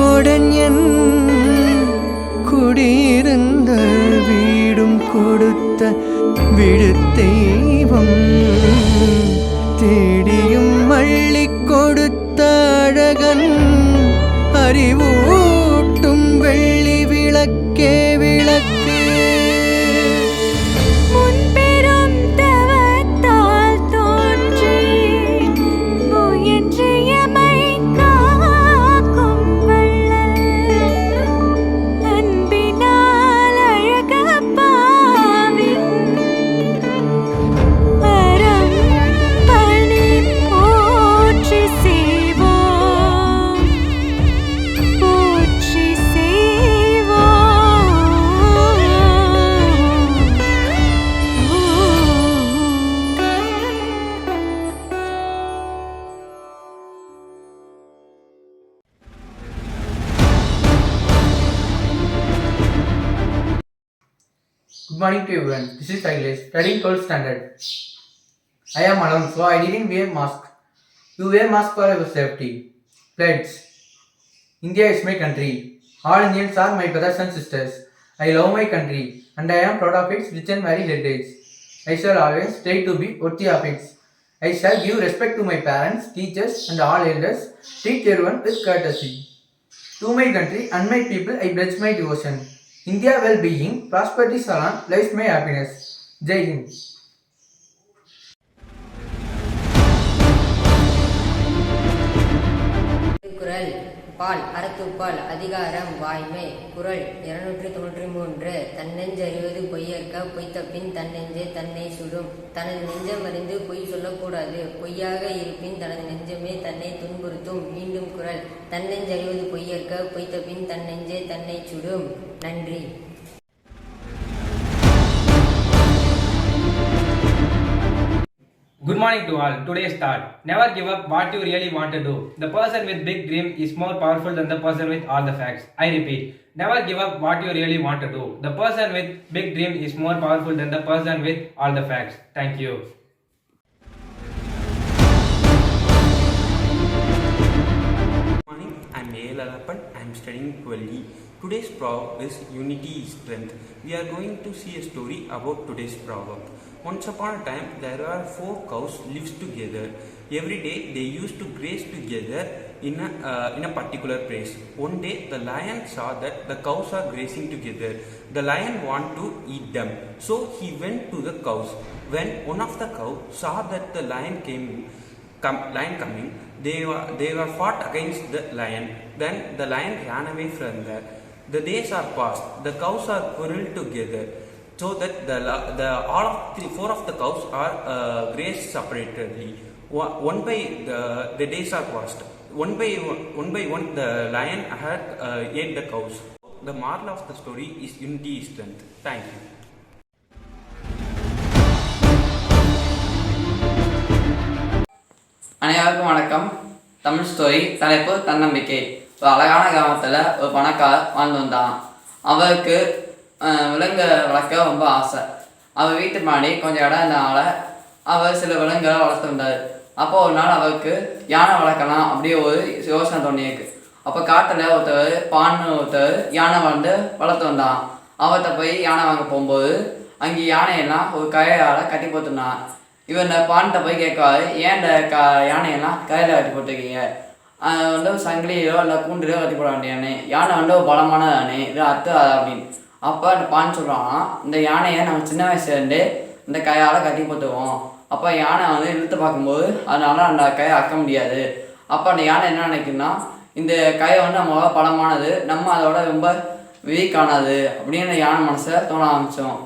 கோடன் என் குடியிருந்த வீடும் கொடுத்த விழுத்தெய்வம் தேடியும் மள்ளி கொடுத்த அழகன் அறிவூட்டும் வெள்ளி விளக்கே விளக்கு Good morning to everyone. This is Sailesh, studying 12th standard. I am alone, so I didn't wear mask. You wear mask for your safety. Pledge. India is my country. All Indians are my brothers and sisters. I love my country, and I am proud of its rich and varied heritage. I shall always try to be worthy of it. I shall give respect to my parents, teachers, and all elders. Treat everyone with courtesy. To my country and my people, I pledge my devotion. India well-being, prosperity salon, lies my happiness. Jai Hind. குறள் பால் அறத்துப்பால் அதிகாரம் வாய்மை. குறள் 293. தன்னெஞ்சறிவது பொய்யற்க பொய்த்தபின் தன்னெஞ்சே தன்னை சுடும். தனது நெஞ்சம் அறிந்து பொய் சொல்லக்கூடாது. பொய்யாக இருப்பின் தனது நெஞ்சமே தன்னை துன்புறுத்தும். மீண்டும் குறள் தன்னெஞ்சறிவது பொய்யற்க பொய்த்தபின் தன்னெஞ்சே தன்னை சுடும். நன்றி. Good morning to all. Today's thought. Never give up what you really want to do. The person with big dream is more powerful than the person with all the facts. I repeat. Never give up what you really want to do. The person with big dream is more powerful than the person with all the facts. Thank you. Good morning. I'm A.Lalapan. I'm studying 12E. Today's proverb is unity is strength. We are going to see a story about today's proverb. Once upon a time, there were 4 cows lives together. Every day, they used to graze together in a particular place. One day, the lion saw that the cows are grazing together. The lion wanted to eat them, so he went to the cows. When one of the cows saw that the lion coming, they were fought against the lion. Then the lion ran away from there. The days are passed. The cows are quarreled together, so that all of the 4 of the cows are grazed separately. One by the days are passed. One by one, the lion had ate the cows. The moral of the story is unity is strength. Thank you. அனைவருக்கும் வணக்கம். Tamil story. தலைப்பு தன்னம்பிக்கை. ஒரு அழகான கிராமத்தில் ஒரு பணக்காரர் வாழ்ந்து வந்தான். அவருக்கு விலங்கு வளர்க்க ரொம்ப ஆசை. அவர் வீட்டு முன்னாடி கொஞ்சம் இடம் இருந்தனால அவர் சில விலங்குகளை வளர்த்து வந்தார். அப்போ ஒரு நாள் அவருக்கு யானை வளர்க்கலாம் அப்படியே ஒரு யோசனை தோணியிருக்கு. அப்போ காட்டில் ஒருத்தர் யானை வளர்த்து வந்தான். அவர்கிட்ட போய் யானை வாங்க போகும்போது அங்கே யானையெல்லாம் ஒரு கயிறால் கட்டி போட்டுருந்தான். இவர் இந்த பான்கிட்ட போய் கேட்காரு, ஏன் இந்த யானையெல்லாம் கயிறில் கட்டி போட்டிருக்கீங்க? சங்கிலியோ இல்லை கூண்டிலையோ கட்டி போட வேண்டிய யானை ஒரு பலமான யானை, இது அர்த்தம் அப்படின்னு. அப்போ அந்த பான் சொல்கிறாங்கன்னா, இந்த யானையை நம்ம சின்ன வயசுலேருந்து இந்த கையால் கட்டி போட்டுருவோம். அப்போ யானை இழுத்து பார்க்கும்போது அதனால அந்த கையை அக்க முடியாது. அப்போ அந்த யானை என்ன நினைக்குன்னா, இந்த கையை நம்ம பலமானது, நம்ம அதோட ரொம்ப வீக்கானது அப்படின்னு யானை மனசை தோண ஆரம்பித்தோம்.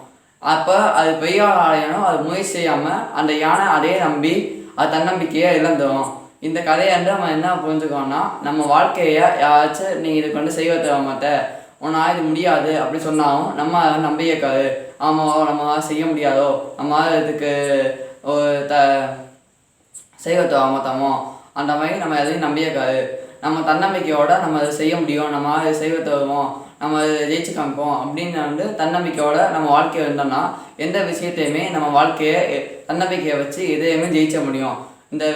அப்போ அது பெய்யால் ஆடையணும், அது முயற்சி செய்யாமல் அந்த யானை அதே நம்பி அது தன்னம்பிக்கையை இழந்துடும். இந்த கதையை நம்ம என்ன புரிஞ்சுக்கோன்னா, நம்ம வாழ்க்கையை யாராச்சும் நீங்கள் இதுக்கு செய்வ தர மாட்டேன், உன்னால் இது முடியாது அப்படி சொன்னாலும் நம்ம அதை நம்பிக்கைக்காது. ஆமாம், நம்ம செய்ய முடியாதோ, நம்ம இதுக்கு செய்வ தர மாட்டோமோ, அந்த மாதிரி நம்ம எதையும் நம்பிக்கைக்காது. நம்ம தன்னம்பிக்கையோட நம்ம அதை செய்ய முடியும், நம்ம அதை செய்வ தருவோம், நம்ம ஜெயிச்சு காமிப்போம் அப்படின்னு தன்னம்பிக்கையோட நம்ம வாழ்க்கையை இருந்தோம்னா எந்த விஷயத்தையுமே நம்ம வாழ்க்கையை தன்னம்பிக்கையை வச்சு எதையுமே ஜெயிச்ச முடியும். இந்த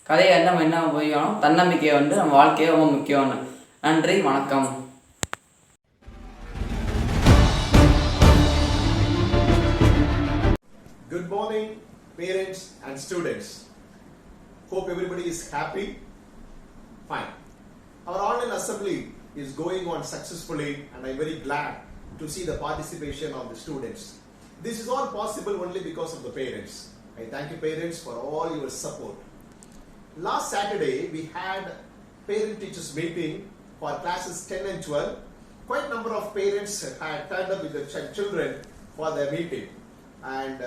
கதையை நம்ம என்ன புரியணும், தன்னம்பிக்கையை நம்ம வாழ்க்கையை ரொம்ப முக்கியம்னு. நன்றி, வணக்கம். Good morning, parents and students. Hope everybody is happy. Fine. Our online assembly is going on successfully, and I'm very glad to see the participation of the students. This is all possible only because of the parents. I thank you, parents, for all your support. Last Saturday, we had parent-teachers meeting for classes 10 and 12. Quite a number of parents had turned up with their children for their meeting, and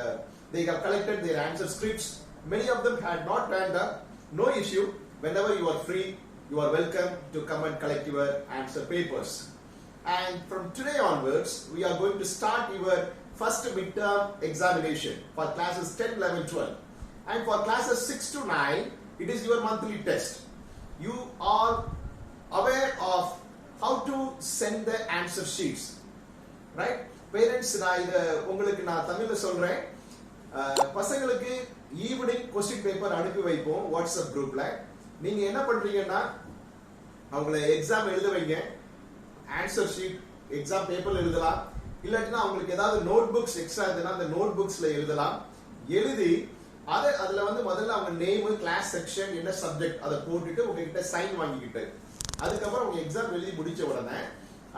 they have collected their answer scripts. Many of them had not turned up. No issue. Whenever you are free, you are welcome to come and collect your answer papers. And from today onwards, we are going to start your first midterm examination for classes 10, 11, 12. And for classes 6 to 9, it is your monthly test. You are aware of how to send the answer sheets, right? Parents, நான் இதை உங்களுக்கு நான் தமிழ்ல சொல்றேன். பசங்களுக்கு evening question paper அனுப்பி வைப்போம் WhatsApp குரூப்ல. நீங்க என்ன பண்றீங்கன்னா அவங்கள எக்ஸாம் எழுத வைங்க. ஆன்சர் ஷீட் எக்ஸாம் பேப்பர்ல எழுதலாம். இல்லாட்டினா அவங்களுக்கு ஏதாவது நோட் புக்ஸ் எக்ஸ்ட்ரா இருந்ததுன்னா அந்த நோட் புக்ஸ்ல எழுதலாம். எழுதி அதுல வந்து முதல்ல அவங்க நேம், கிளாஸ், செக்ஷன், என்ன சப்ஜெக்ட் அதை போட்டுட்டு உங்ககிட்ட சைன் வாங்கிக்கிட்டு அதுக்கப்புறம் உங்க எக்ஸாம் எழுதி முடிச்ச உடனே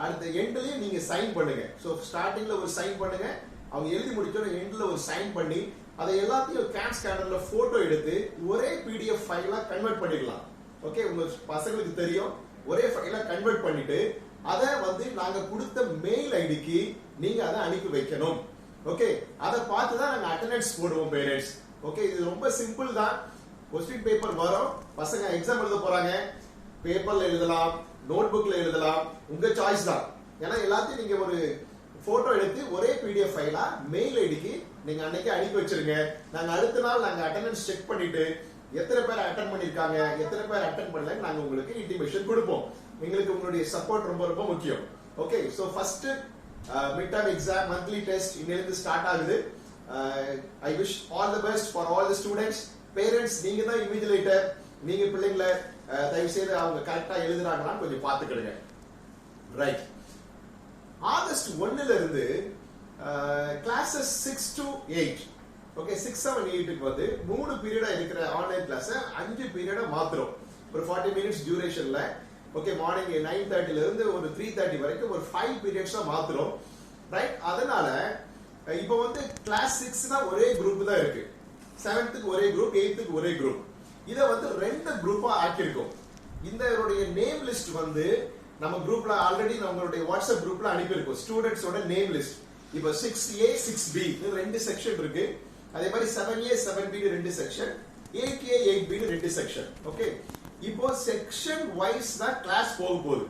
அடுத்த எண்ட்லயும் நீங்க சைன் பண்ணுங்க. ஸோ ஸ்டார்டிங்ல ஒரு சைன் பண்ணுங்க, அவங்க எழுதி முடிச்சோட எண்ட்ல ஒரு சைன் பண்ணி அதை எல்லாத்தையும் கேம் ஸ்கேனர்ல போட்டோ எடுத்து ஒரே PDF ஃபைலா கன்வெர்ட் பண்ணிடலாம். ஓகே, உங்க பசங்களுக்கு தெரியும். ஒரே ஃபைலா கன்வெர்ட் பண்ணிட்டு அதை வந்து நாங்க கொடுத்த மெயில் ஐடிக்கு நீங்க அதை அனுப்பி வைக்கணும். ஓகே, அதை பார்த்து தான் நாங்க அட்டெண்டன்ஸ் போடுவோம் பேரண்ட்ஸ். ஓகே, இது ரொம்ப சிம்பிள் தான். கொஸ்டின் பேப்பர் வரும், பசங்க எக்ஸாம் எழுத போறாங்க. பேப்பர்ல எழுதலாம், நோட் புக்ல எழுதலாம், உங்க சாய்ஸ் தான். ஏன்னா எல்லாத்தையும் நீங்க ஒரு போட்டோ எடுத்து ஒரே PDF ஃபைலா மெயில் ஐடிக்கு நீங்க அன்னைக்கு அனுப்பி வச்சிருங்க. நாங்க அடுத்த நாள் நாங்க அட்டெண்டன்ஸ் செக் பண்ணிட்டு எத்தனை பேர் அட்டெண்ட் பண்ணிருக்காங்க, எத்தனை பேர் அட்டெண்ட் பண்ணல நாங்க உங்களுக்கு இன்டிமேஷன் கொடுப்போம். எங்களுக்கு உங்களுடைய சப்போர்ட் ரொம்ப ரொம்ப முக்கியம். Okay, so first mid term exam monthly test இன்னைக்கு ஸ்டார்ட் ஆகுது. I wish all the best for all the students. Parents, நீங்க தான் இன்விஜிலேட்டர். நீங்க பிள்ளைங்களை தயவு செய்து அவங்க கரெக்டா எழுதுறாங்களான்னு கொஞ்சம் பாத்துக்கிடுங்க. ரைட். ஆகஸ்ட் 1ல இருந்து கிளாஸஸ் 6 to 8, ஓகே, 6, 7, 8க்கு வந்து 3 பீரியடா இருக்கிற ஆன்லைன் கிளாஸ் 5 பீரியடா மாத்துறோம். ஒரு 40 மினிட்ஸ் டியூரேஷன்ல. ஓகே, மார்னிங் 9:30ல இருந்து ஒரு 3:30 வரைக்கும் ஒரு 5 பீரியட்ஸா மாத்துறோம். ரைட். அதனால இப்போ வந்து கிளாஸ் 6னா ஒரே குரூப் தான் இருக்கு. 7th ஒரே குரூப், 8th ஒரே குரூப். இத வந்து 2 குரூப்பா ஆக்கியிருக்கோம். இந்த நேம் லிஸ்ட் வந்து நம்ம குரூப்ல ஆல்ரெடி நம்மளுடைய வாட்ஸ்அப் குரூப்ல அனுப்பியிருக்கோம். ஸ்டூடெண்ட்ஸோட நேம் லிஸ்ட். இப்போ 6A 6B 2 செக்ஷன் இருக்கு. அதே மாதிரி 7A 7B 2 section, 8A 8B 2 section. Okay, இப்போ செக்ஷன் வைஸ் தான் கிளாஸ் போகுது.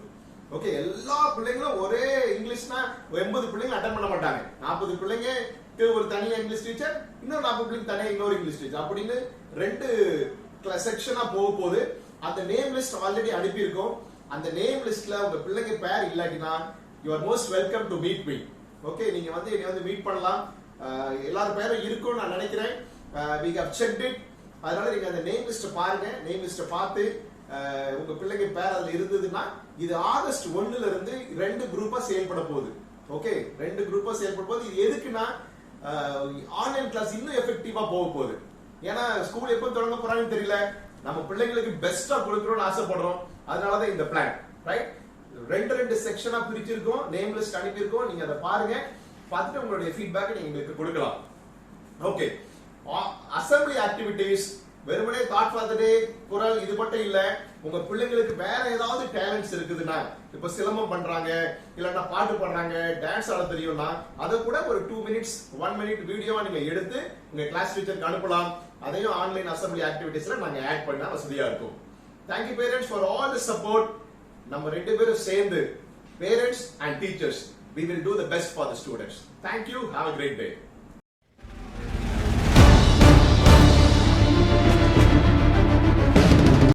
ஓகே, எல்லா பிள்ளைங்களும் ஒரே இங்கிலீஷ்னா 80 பிள்ளைங்க அட்டெண்ட் பண்ண மாட்டாங்க. 40 பிள்ளைங்க ஒரு தனியா இங்கிலீஷ் டீச்சர், இன்னும் 40 பிள்ளைங்க தனியா இன்னொரு இங்கிலீஷ் டீச்சர் அப்படின்னு 2 செக்ஷனா போகுது. அந்த நேம் லிஸ்ட் ஆல்ரெடி அனுப்பியிருக்கோம். அந்த நேம் லிஸ்ட்ல உங்க பிள்ளைங்க பேர் இல்லாட்டினா you are most welcome to meet me. Okay, நீங்க வந்து என்னை வந்து மீட் பண்ணலாம். எல்லாரும் பேரும் இருக்கும்னு நான் நினைக்கிறேன். we have checked it. அதனால நீங்க அந்த நேம் லிஸ்ட் பாருங்க. நேம் லிஸ்ட் பார்த்து உங்க பிள்ளைங்க பேர் அதுல இருந்ததுன்னா இது ஆகஸ்ட் 1ல இருந்து 2 குரூப்பா செயல்பட போகுது. ஓகே, 2 குரூப்பா செயல்பட போகுது. இது எதுக்குன்னா ஆன்லைன் கிளாஸ் இன்னும் எஃபெக்டிவா போக போகுது. ஏன்னா ஸ்கூல் எப்போ தொடங்க போறாங்கன்னு தெரியல. நம்ம பிள்ளைங்களுக்கு பெஸ்டா கொடுக்கணும்னு ஆசைப்படுறோம். அதனாலதான் இந்த பிளான். ரைட். 2 செக்ஷனா பிரிச்சிருக்கோம், நேம் லிஸ்ட் அனுப்பியிருக்கோம். நீங்க அதை பாருங்க, பார்த்துட்டு உங்களுடைய ஃபீட்பேக் நீங்க எங்களுக்கு கொடுக்கலாம். ஓகே, அசம்பிளி ஆக்டிவிட்டீஸ் வெறுமனே தாட் ஃபார் தி டே, குரல் இது மட்டும் இல்ல. உங்க பிள்ளைங்களுக்கு வேற ஏதாவது டேலண்ட்ஸ் இருக்குதுன்னா, இப்ப சிலம்பம் பண்றாங்க, இல்லன்னா பாட்டு பாடுறாங்க, டான்ஸ் ஆட தெரியும்னா அதை கூட ஒரு 2 மினிட்ஸ் 1 மினிட் வீடியோவா நீங்க எடுத்து உங்க கிளாஸ் டீச்சருக்கு அனுப்பலாம். அதையும் ஆன்லைன் அசம்பிளி ஆக்டிவிட்டீஸ்ல நாங்க ஆட் பண்ணா வசதியா இருக்கும். Thank you parents for all the support. நம்ம 2 பேரும் சேர்ந்து parents and teachers we will do the best for the students. Thank you. Have a great day.